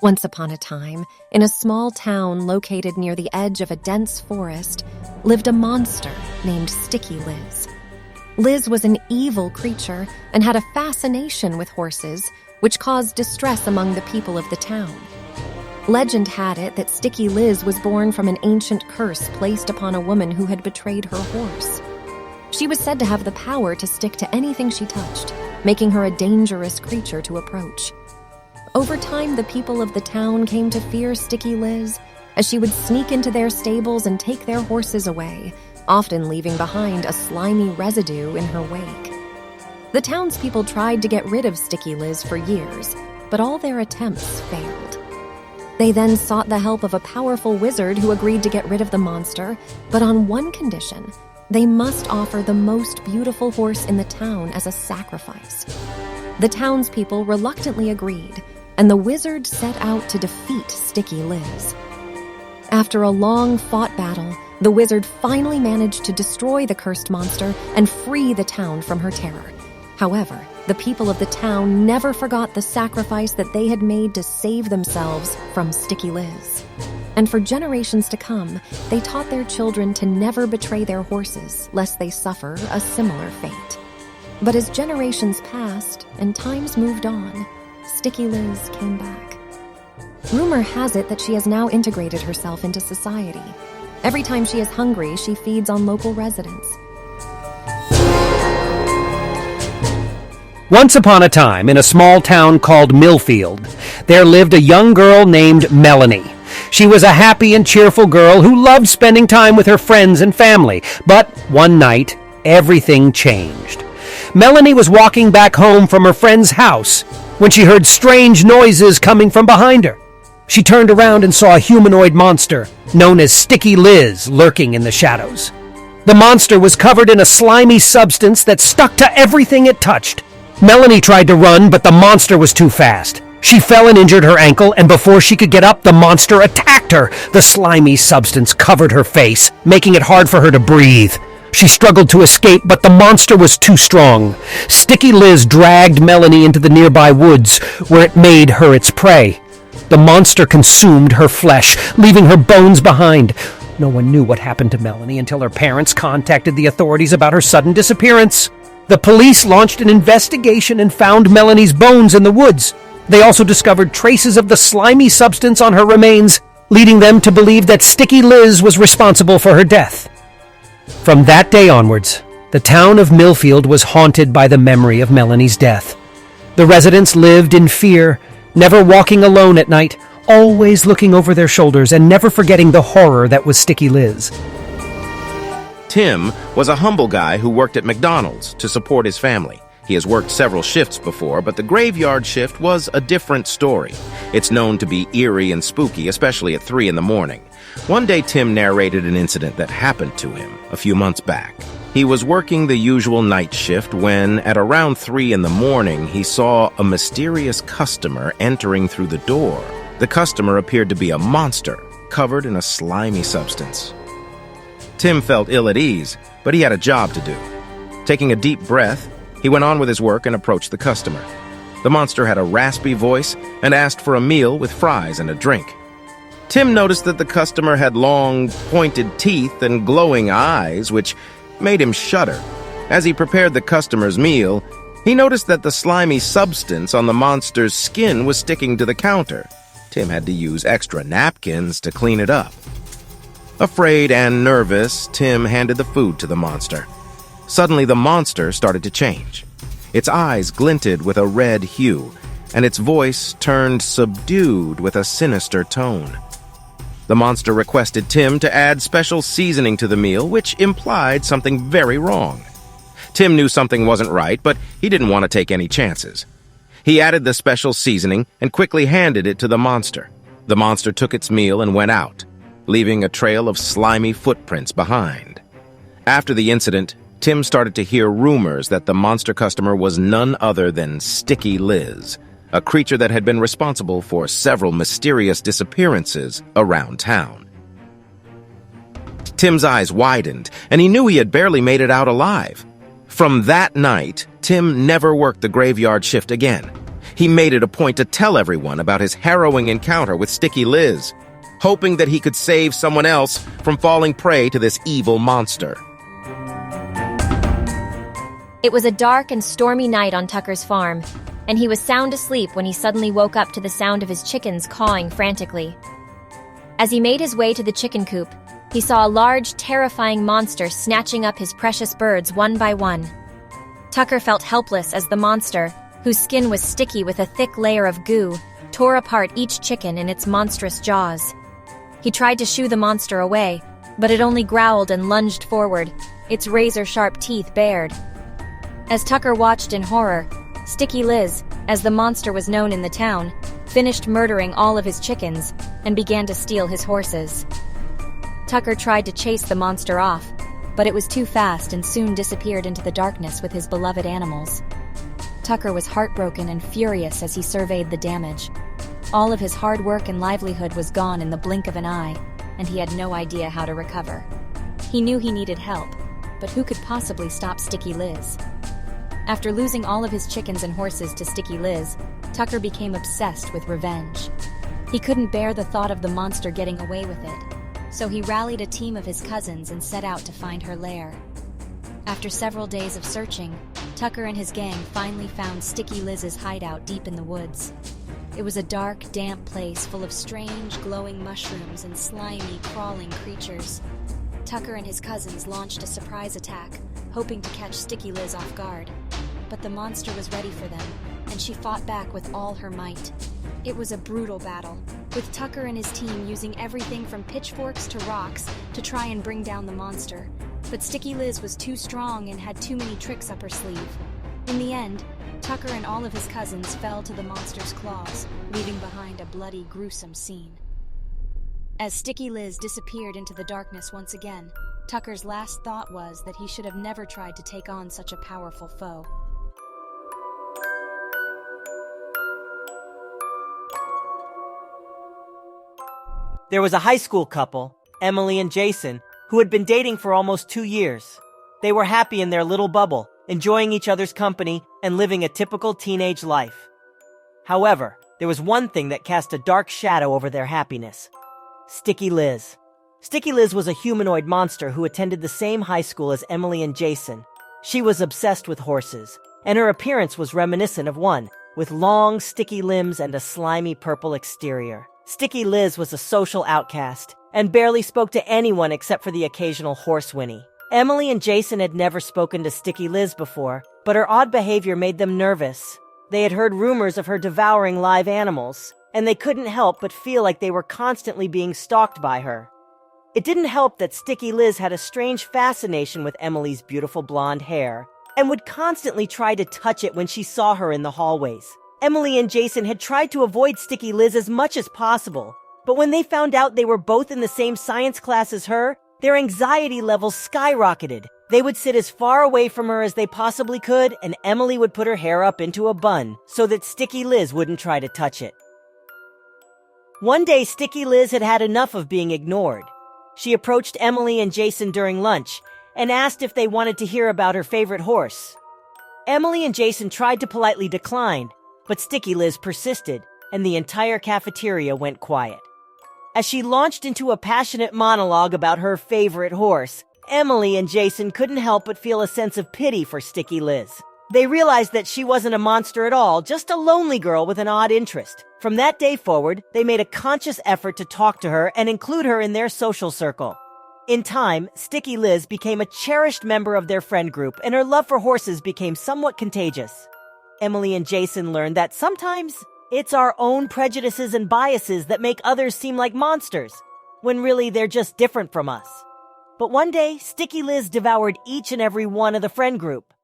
Once upon a time, in a small town located near the edge of a dense forest, lived a monster named Sticky Liz. Liz was an evil creature and had a fascination with horses, which caused distress among the people of the town. Legend had it that Sticky Liz was born from an ancient curse placed upon a woman who had betrayed her horse. She was said to have the power to stick to anything she touched, making her a dangerous creature to approach. Over time, the people of the town came to fear Sticky Liz, as she would sneak into their stables and take their horses away, often leaving behind a slimy residue in her wake. The townspeople tried to get rid of Sticky Liz for years, but all their attempts failed. They then sought the help of a powerful wizard who agreed to get rid of the monster, but on one condition: they must offer the most beautiful horse in the town as a sacrifice. The townspeople reluctantly agreed, and the wizard set out to defeat Sticky Liz. After a long-fought battle, the wizard finally managed to destroy the cursed monster and free the town from her terror. However, the people of the town never forgot the sacrifice that they had made to save themselves from Sticky Liz. And for generations to come, they taught their children to never betray their horses lest they suffer a similar fate. But as generations passed and times moved on, Sticky Liz came back. Rumor has it that she has now integrated herself into society. Every time she is hungry, she feeds on local residents. Once upon a time, in a small town called Millfield, there lived a young girl named Melanie. She was a happy and cheerful girl who loved spending time with her friends and family. But one night, everything changed. Melanie was walking back home from her friend's house when she heard strange noises coming from behind her. She turned around and saw a humanoid monster known as Sticky Liz lurking in the shadows. The monster was covered in a slimy substance that stuck to everything it touched. Melanie tried to run, but the monster was too fast. She fell and injured her ankle, and before she could get up, the monster attacked her. The slimy substance covered her face, making it hard for her to breathe. She struggled to escape, but the monster was too strong. Sticky Liz dragged Melanie into the nearby woods, where it made her its prey. The monster consumed her flesh, leaving her bones behind. No one knew what happened to Melanie until her parents contacted the authorities about her sudden disappearance. The police launched an investigation and found Melanie's bones in the woods. They also discovered traces of the slimy substance on her remains, leading them to believe that Sticky Liz was responsible for her death. From that day onwards, the town of Millfield was haunted by the memory of Melanie's death. The residents lived in fear, never walking alone at night, always looking over their shoulders and never forgetting the horror that was Sticky Liz. Tim was a humble guy who worked at McDonald's to support his family. He has worked several shifts before, but the graveyard shift was a different story. It's known to be eerie and spooky, especially at 3 in the morning. One day, Tim narrated an incident that happened to him a few months back. He was working the usual night shift when, at around 3 in the morning, he saw a mysterious customer entering through the door. The customer appeared to be a monster, covered in a slimy substance. Tim felt ill at ease, but he had a job to do. Taking a deep breath, he went on with his work and approached the customer. The monster had a raspy voice and asked for a meal with fries and a drink. Tim noticed that the customer had long, pointed teeth and glowing eyes, which made him shudder. As he prepared the customer's meal, he noticed that the slimy substance on the monster's skin was sticking to the counter. Tim had to use extra napkins to clean it up. Afraid and nervous, Tim handed the food to the monster. Suddenly, the monster started to change. Its eyes glinted with a red hue, and its voice turned subdued with a sinister tone. The monster requested Tim to add special seasoning to the meal, which implied something very wrong. Tim knew something wasn't right, but he didn't want to take any chances. He added the special seasoning and quickly handed it to the monster. The monster took its meal and went out, leaving a trail of slimy footprints behind. After the incident, Tim started to hear rumors that the monster customer was none other than Sticky Liz, a creature that had been responsible for several mysterious disappearances around town. Tim's eyes widened, and he knew he had barely made it out alive. From that night, Tim never worked the graveyard shift again. He made it a point to tell everyone about his harrowing encounter with Sticky Liz, hoping that he could save someone else from falling prey to this evil monster. It was a dark and stormy night on Tucker's farm, and he was sound asleep when he suddenly woke up to the sound of his chickens cawing frantically. As he made his way to the chicken coop, he saw a large, terrifying monster snatching up his precious birds one by one. Tucker felt helpless as the monster, whose skin was sticky with a thick layer of goo, tore apart each chicken in its monstrous jaws. He tried to shoo the monster away, but it only growled and lunged forward, its razor-sharp teeth bared. As Tucker watched in horror, Sticky Liz, as the monster was known in the town, finished murdering all of his chickens and began to steal his horses. Tucker tried to chase the monster off, but it was too fast and soon disappeared into the darkness with his beloved animals. Tucker was heartbroken and furious as he surveyed the damage. All of his hard work and livelihood was gone in the blink of an eye, and he had no idea how to recover. He knew he needed help, but who could possibly stop Sticky Liz? After losing all of his chickens and horses to Sticky Liz, Tucker became obsessed with revenge. He couldn't bear the thought of the monster getting away with it, so he rallied a team of his cousins and set out to find her lair. After several days of searching, Tucker and his gang finally found Sticky Liz's hideout deep in the woods. It was a dark, damp place full of strange, glowing mushrooms and slimy, crawling creatures. Tucker and his cousins launched a surprise attack, hoping to catch Sticky Liz off guard. But the monster was ready for them, and she fought back with all her might. It was a brutal battle, with Tucker and his team using everything from pitchforks to rocks to try and bring down the monster. But Sticky Liz was too strong and had too many tricks up her sleeve. In the end, Tucker and all of his cousins fell to the monster's claws, leaving behind a bloody, gruesome scene. As Sticky Liz disappeared into the darkness once again, Tucker's last thought was that he should have never tried to take on such a powerful foe. There was a high school couple, Emily and Jason, who had been dating for almost 2 years. They were happy in their little bubble, enjoying each other's company and living a typical teenage life. However, there was one thing that cast a dark shadow over their happiness: Sticky Liz. Sticky Liz was a humanoid monster who attended the same high school as Emily and Jason. She was obsessed with horses, and her appearance was reminiscent of one, with long, sticky limbs and a slimy purple exterior. Sticky Liz was a social outcast, and barely spoke to anyone except for the occasional horse whinny. Emily and Jason had never spoken to Sticky Liz before, but her odd behavior made them nervous. They had heard rumors of her devouring live animals, and they couldn't help but feel like they were constantly being stalked by her. It didn't help that Sticky Liz had a strange fascination with Emily's beautiful blonde hair, and would constantly try to touch it when she saw her in the hallways. Emily and Jason had tried to avoid Sticky Liz as much as possible, but when they found out they were both in the same science class as her, their anxiety levels skyrocketed. They would sit as far away from her as they possibly could, and Emily would put her hair up into a bun so that Sticky Liz wouldn't try to touch it. One day, Sticky Liz had had enough of being ignored. She approached Emily and Jason during lunch and asked if they wanted to hear about her favorite horse. Emily and Jason tried to politely decline, but Sticky Liz persisted, and the entire cafeteria went quiet. As she launched into a passionate monologue about her favorite horse, Emily and Jason couldn't help but feel a sense of pity for Sticky Liz. They realized that she wasn't a monster at all, just a lonely girl with an odd interest. From that day forward, they made a conscious effort to talk to her and include her in their social circle. In time, Sticky Liz became a cherished member of their friend group, and her love for horses became somewhat contagious. Emily and Jason learned that sometimes it's our own prejudices and biases that make others seem like monsters, when really they're just different from us. But one day, Sticky Liz devoured each and every one of the friend group.